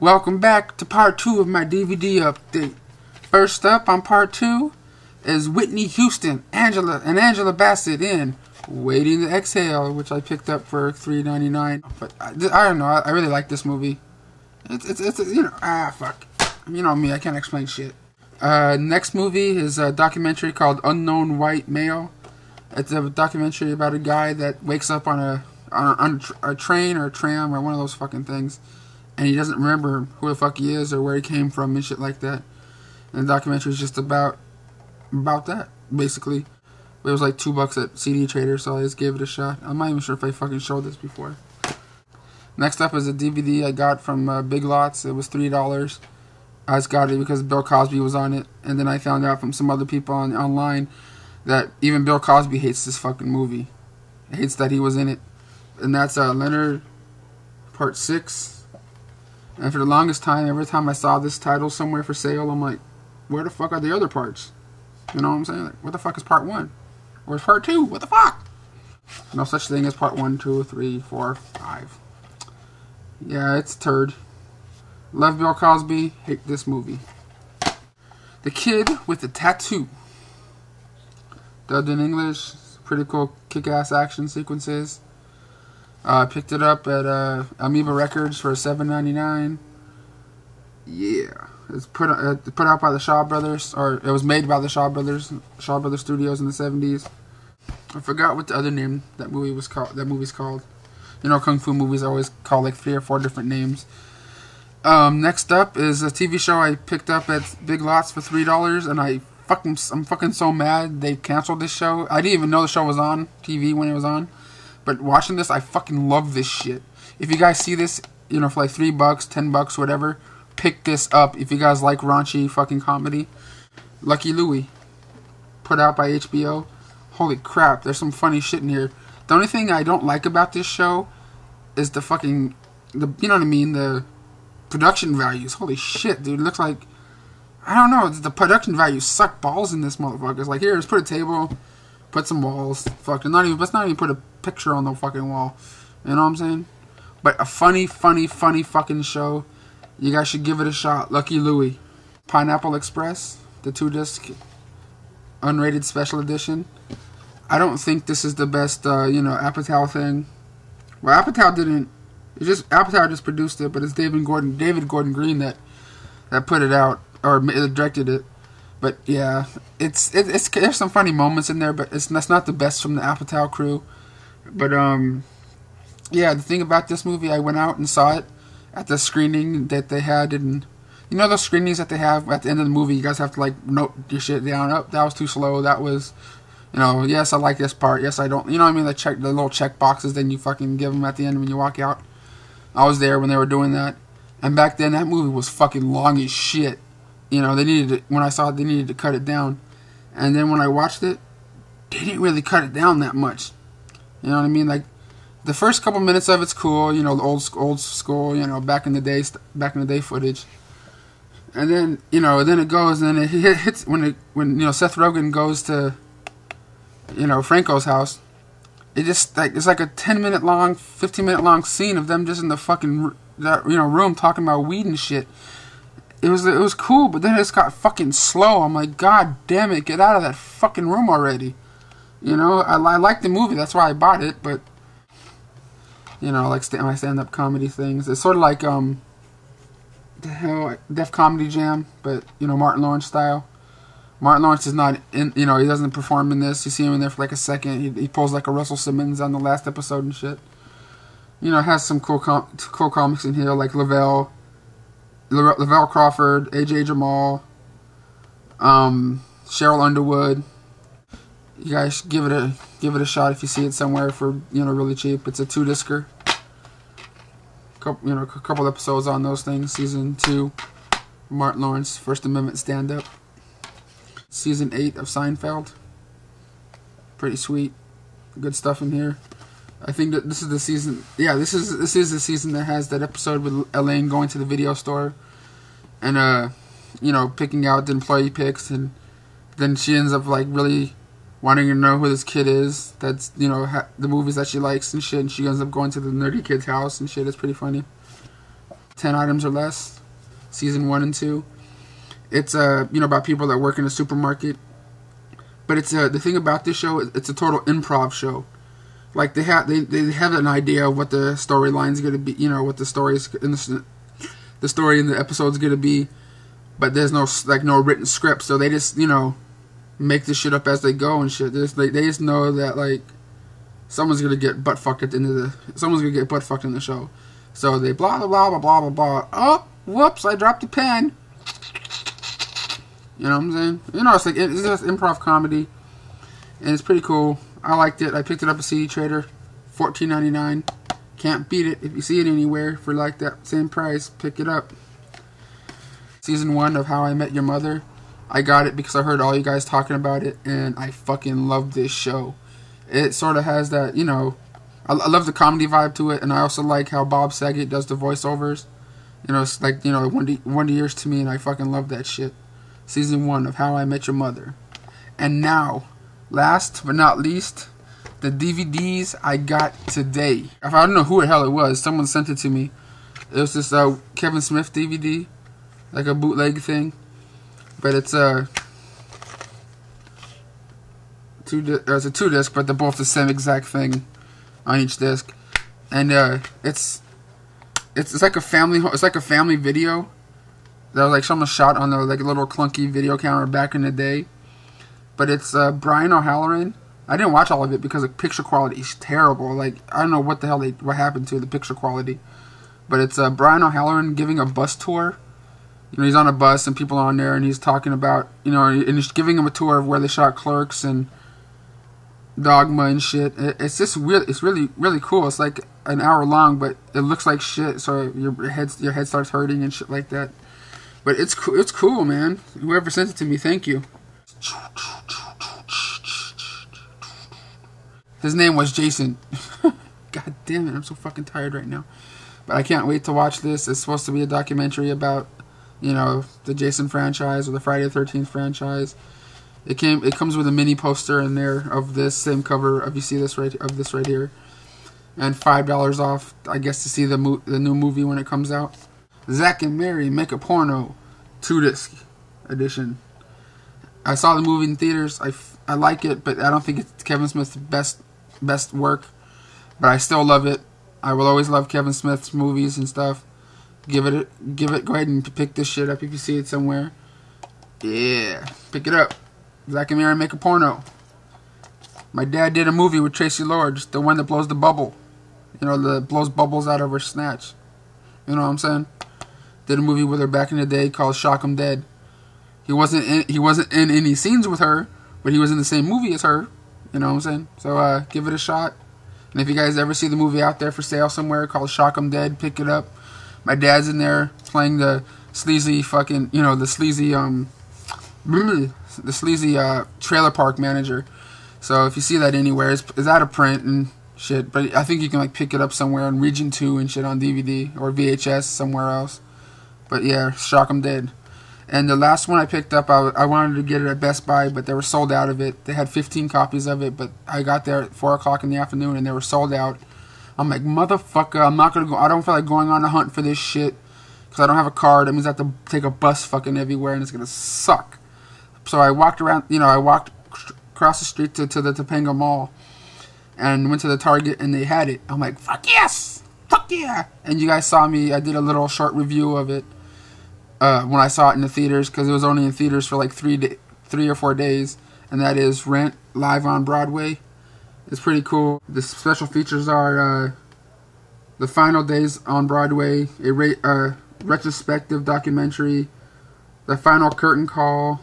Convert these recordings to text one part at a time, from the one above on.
Welcome back to part 2 of my DVD update. First up on part 2 is Whitney Houston, Angela Bassett in Waiting to Exhale, which I picked up for $3.99. But I don't know, I really like this movie. It's you know, fuck. You know me, I can't explain shit. Next movie is a documentary called Unknown White Male. It's a documentary about a guy that wakes up on a train or a tram or one of those fucking things, and he doesn't remember who the fuck he is or where he came from and shit like that. And the documentary is just about that, basically. It was like $2 at CD Trader, so I just gave it a shot. I'm not even sure if I fucking showed this before. Next up is a DVD I got from Big Lots. It was $3. I just got it because Bill Cosby was on it, and then I found out from some other people online that even Bill Cosby hates this fucking movie. He hates that he was in it. And that's Leonard Part 6. And for the longest time, every time I saw this title somewhere for sale, I'm like, where the fuck are the other parts? You know what I'm saying? Like, what the fuck is Part 1? Where's Part 2? What the fuck? No such thing as Part 1, 2, 3, 4, 5. Yeah, it's a turd. Love Bill Cosby, hate this movie. The Kid with the Tattoo. Dubbed in English, pretty cool kick-ass action sequences. Picked it up at Amoeba Records for $7.99. Yeah, it's put out by the Shaw Brothers, or it was made by the Shaw Brothers Studios in the 70s. I forgot what the other name that movie was called. That movie's called. You know, kung fu movies are always called like 3 or 4 different names. Next up is a TV show I picked up at Big Lots for $3, and I'm fucking so mad they canceled this show. I didn't even know the show was on TV when it was on. But watching this, I fucking love this shit. If you guys see this, you know, for like $3, $10, whatever, pick this up if you guys like raunchy fucking comedy. Lucky Louie. Put out by HBO. Holy crap, there's some funny shit in here. The only thing I don't like about this show is you know what I mean, the production values. Holy shit, dude. It looks like, I don't know, the production values suck balls in this motherfucker. It's like, here, let's put a table, put some walls. Fucking, let's not even put a picture on the fucking wall. You know what I'm saying? But a funny fucking show. You guys should give it a shot. Lucky Louie. Pineapple Express, the 2-disc unrated special edition. I don't think this is the best, you know, Apatow thing. Well, Apatow didn't. Apatow just produced it, but it's David Gordon Green that put it out or directed it. But yeah, there's some funny moments in there, but that's not the best from the Apatow crew. But yeah, the thing about this movie, I went out and saw it at the screening that they had, and you know those screenings that they have at the end of the movie, you guys have to like note your shit down. Oh, that was too slow. That was, you know, yes, I like this part. Yes, I don't. You know what I mean? The little check boxes, then you fucking give them at the end when you walk out. I was there when they were doing that, and back then that movie was fucking long as shit. You know, when I saw it, they needed to cut it down, and then when I watched it, they didn't really cut it down that much. You know what I mean? Like, the first couple minutes of it's cool, you know, the old school, you know, back in the day footage. And then, you know, then it goes, and then it hits when you know, Seth Rogen goes to, you know, Franco's house. It just like, it's like a 10-minute long, 15-minute long scene of them just in the fucking room talking about weed and shit. It was cool, but then it just got fucking slow. I'm like, God damn it, get out of that fucking room already. You know, I like the movie, that's why I bought it, but, you know, like my stand-up comedy things. It's sort of like, the hell, Def Comedy Jam, but, you know, Martin Lawrence style. Martin Lawrence is not in, you know, he doesn't perform in this. You see him in there for like a second. He pulls like a Russell Simmons on the last episode and shit. You know, it has some cool comics in here, like Lavelle Crawford, AJ Jamal, Cheryl Underwood. You guys should give it a shot if you see it somewhere for, you know, really cheap. It's a 2-discer. A couple episodes on those things. Season 2, Martin Lawrence, First Amendment stand-up. Season 8 of Seinfeld. Pretty sweet. Good stuff in here. I think that this is the season. Yeah, this is the season that has that episode with Elaine going to the video store and you know, picking out the employee picks, and then she ends up like really wanting to know who this kid is. That's, you know, the movies that she likes and shit. And she ends up going to the nerdy kid's house and shit. It's pretty funny. 10 items or less. Season 1 and 2. It's about people that work in a supermarket. But it's the thing about this show, it's a total improv show. Like they have an idea of what the storyline's gonna be, what the story's in the story in the episode's gonna be, but there's no written script, so they just make this shit up as they go and shit. They just know that like someone's gonna get butt fucked at the end of someone's gonna get butt fucked in the show, so they blah blah blah blah blah blah. Oh, whoops! I dropped the pen. You know what I'm saying? It's just improv comedy, and it's pretty cool. I liked it. I picked it up at CD Trader, $14.99. Can't beat it. If you see it anywhere for like that same price, pick it up. Season 1 of How I Met Your Mother. I got it because I heard all you guys talking about it, and I fucking love this show. It sort of has that, I love the comedy vibe to it, and I also like how Bob Saget does the voiceovers. It's like, Wonder Years to me, and I fucking love that shit. Season 1 of How I Met Your Mother. And now, last but not least, the DVDs I got today. I don't know who the hell it was. Someone sent it to me. It was this Kevin Smith DVD, like a bootleg thing. But it's a 2-disc, but they're both the same exact thing on each disc. And it's like a family video that was like someone shot on a little clunky video camera back in the day. But it's Brian O'Halloran. I didn't watch all of it because the picture quality is terrible. Like, I don't know what the hell what happened to the picture quality. But it's Brian O'Halloran giving a bus tour. He's on a bus and people are on there, and he's talking about, and he's giving them a tour of where they shot Clerks and Dogma and shit. It's just weird. It's really, really cool. It's like an hour long, but it looks like shit. So your head starts hurting and shit like that. But it's cool. It's cool, man. Whoever sent it to me, thank you. His name was Jason. God damn it, I'm so fucking tired right now. But I can't wait to watch this. It's supposed to be a documentary about, the Jason franchise or the Friday the 13th franchise. It comes with a mini poster in there of this same cover of this right here, and $5 off, I guess, to see the new movie when it comes out. Zack and Mary Make a Porno, 2-disc edition. I saw the movie in theaters. I like it, but I don't think it's Kevin Smith's best work. But I still love it. I will always love Kevin Smith's movies and stuff. Go ahead and pick this shit up if you see it somewhere. Yeah, pick it up. Zack and Mary Make a Porno. My dad did a movie with Tracy Lords, the one that blows the bubble. That blows bubbles out of her snatch. You know what I'm saying? Did a movie with her back in the day called Shock 'Em Dead. He wasn't in any scenes with her, but he was in the same movie as her. You know what I'm saying? So give it a shot. And if you guys ever see the movie out there for sale somewhere called Shock 'Em Dead, pick it up. My dad's in there playing the sleazy fucking, the sleazy trailer park manager. So if you see that anywhere, it's out of print and shit. But I think you can pick it up somewhere in Region 2 and shit on DVD or VHS somewhere else. But yeah, Shock 'Em Dead. And the last one I picked up, I wanted to get it at Best Buy, but they were sold out of it. They had 15 copies of it, but I got there at 4 o'clock in the afternoon and they were sold out. I'm like, motherfucker, I'm not going to go. I don't feel like going on a hunt for this shit because I don't have a card. That means I have to take a bus fucking everywhere and it's going to suck. So I walked around, I walked across the street to the Topanga Mall and went to the Target and they had it. I'm like, fuck yes! Fuck yeah! And you guys saw me, I did a little short review of it when I saw it in the theaters because it was only in theaters for like 3 or 4 days. And that is Rent, live on Broadway. It's pretty cool. The special features are the final days on Broadway, a retrospective documentary, the final curtain call,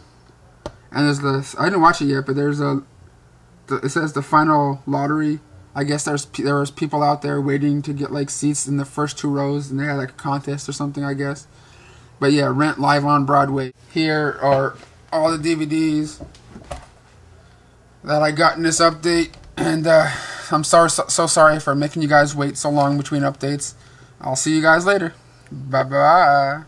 and there's I didn't watch it yet, but there's it says the final lottery. I guess there was people out there waiting to get seats in the first 2 rows, and they had a contest or something, I guess. But yeah, Rent live on Broadway. Here are all the DVDs that I got in this update. And I'm so sorry for making you guys wait so long between updates. I'll see you guys later. Bye-bye.